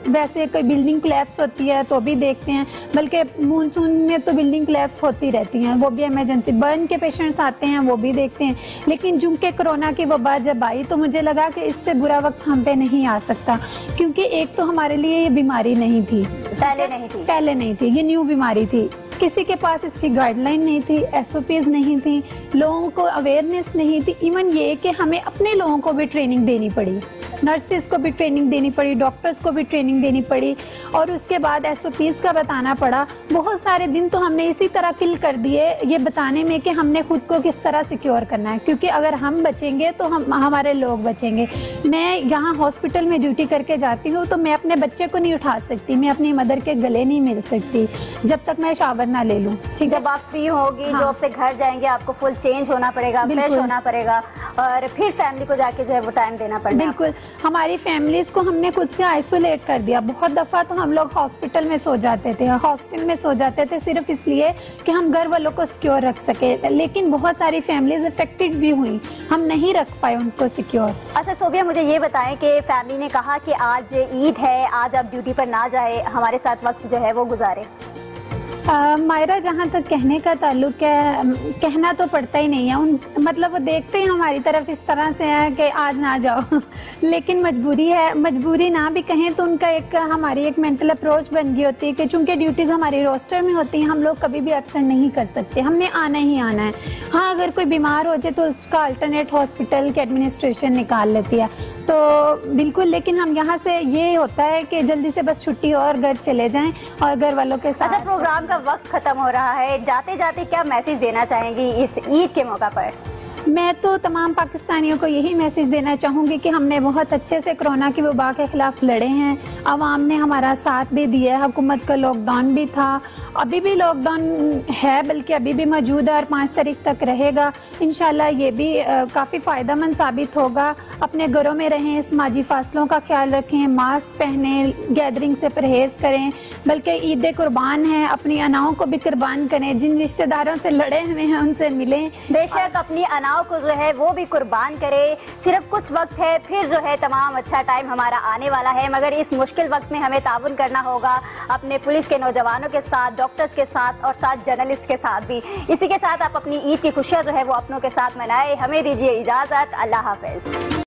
ویسے کوئی بلڈنگ کلیپس ہوتی ہے تو بھی دیکھتے ہیں، بلکہ مونسون میں تو بلڈنگ کلیپس ہوتی رہتی ہیں، وہ بھی ایمرجنسی، برن کے پیشنٹس آتے ہیں وہ بھی دیکھتے ہیں. لیکن چونکہ کرونا کی وبا جب آئی تو مجھے لگا کہ اس سے برا وقت ہم پہ نہیں آ سکتا، کیونکہ ایک تو ہمارے لیے یہ بیماری نہیں تھی، پہلے نہیں تھی، یہ نیو بیماری تھی، کسی کے پاس اس کی گائیڈ لائن نہیں تھی، ایس او پیز نہیں تھی، لوگوں کو اویئرنیس نہیں تھی. ایون یہ کہ ہمیں اپنے لوگوں کو بھی ٹریننگ دینی پڑی، نرسز کو بھی ٹریننگ دینی پڑی، ڈاکٹرز کو بھی ٹریننگ دینی پڑی، اور اس کے بعد ایس او پیز کا بتانا پڑا. بہت سارے دن تو ہم نے اسی طرح کل کر دیے یہ بتانے میں کہ ہم نے خود کو کس طرح سیکیور کرنا ہے، کیونکہ اگر ہم بچیں گے تو ہمارے لوگ بچیں گے. میں یہاں ہاسپٹل میں ڈیوٹی کر کے جاتی ہوں تو میں اپنے بچے کو نہیں اٹھا سکتی، میں اپنی مدر کے گلے نہیں مل سکتی جب تک میں شاور نہ لے لوں. ٹھیک ہے، جب آپ فری ہوگی جاب سے گھر جائیں گے آپ کو فل چینج ہونا پڑے گا، فریش ہونا پڑے گا، اور پھر فیملی کو جا کے جو ہے وہ ٹائم دینا پڑے گا. بالکل، ہماری فیملیز کو ہم نے خود سے آئسولیٹ کر دیا. بہت دفعہ تو ہم لوگ ہاسپٹل میں سو جاتے تھے، ہاسٹل میں سو جاتے تھے صرف اس لیے کہ ہم گھر والوں کو سیکیور رکھ سکے، لیکن بہت ساری فیملیز افیکٹڈ بھی ہوئی، ہم نہیں رکھ پائے ان کو سیکیور. اچھا صوبیہ، مجھے یہ بتائیں کہ فیملی نے کہا کہ آج عید ہے، آج آپ ڈیوٹی پر نہ جائے، ہمارے ساتھ وقت جو ہے وہ گزارے. مائرہ، جہاں تک کہنے کا تعلق ہے، کہنا تو پڑتا ہی نہیں ہے، مطلب وہ دیکھتے ہی ہماری طرف اس طرح سے ہے کہ آج نہ جاؤ لیکن مجبوری ہے. مجبوری نہ بھی کہیں تو ان کا ہماری ایک مینٹل اپروچ بن گئی ہوتی ہے کہ چونکہ ڈیوٹیز ہماری روسٹر میں ہوتی ہیں، ہم لوگ کبھی بھی ایبسنٹ نہیں کر سکتے، ہم نے آنا ہی آنا ہے. ہاں، اگر کوئی بیمار ہو جائے تو اس کا الٹرنیٹ ہاسپٹل کی ایڈمنسٹریشن نکال لیتی ہے، تو بالکل. لیکن ہم یہاں سے یہ ہوتا ہے کہ جلدی سے بس چھٹی ہو اور گھر چلے جائیں اور گھر والوں کے ساتھ. اچھا، پروگرام کا وقت ختم ہو رہا ہے، جاتے جاتے کیا میسج دینا چاہیں گی اس عید کے موقع پر؟ میں تو تمام پاکستانیوں کو یہی میسج دینا چاہوں گی کہ ہم نے بہت اچھے سے کرونا کی وبا کے خلاف لڑے ہیں، عوام نے ہمارا ساتھ بھی دیا ہے، حکومت کا لاک ڈاؤن بھی تھا، ابھی بھی لاک ڈاؤن ہے، بلکہ ابھی بھی موجود ہے اور 5 تاریخ تک رہے گا. انشاءاللہ یہ بھی کافی فائدہ مند ثابت ہوگا. اپنے گھروں میں رہیں، سماجی فاصلوں کا خیال رکھیں، ماسک پہنیں، گیدرنگ سے پرہیز کریں، بلکہ عید قربان ہے، اپنی اناؤں کو بھی قربان کریں، جن رشتہ داروں سے لڑے ہوئے ہیں ان سے ملیں. بے شک اپنی اناؤں کو جو ہے وہ بھی قربان کرے. صرف کچھ وقت ہے، پھر جو ہے تمام اچھا ٹائم ہمارا آنے والا ہے، مگر اس مشکل وقت میں ہمیں تعاون کرنا ہوگا اپنے پولیس کے نوجوانوں کے ساتھ، ڈاکٹرز کے ساتھ اور ساتھ جرنلسٹ کے ساتھ بھی. اسی کے ساتھ آپ اپنی عید کی خوشیاں جو ہے وہ اپنوں کے ساتھ منائیں. ہمیں دیجیے اجازت، اللہ حافظ.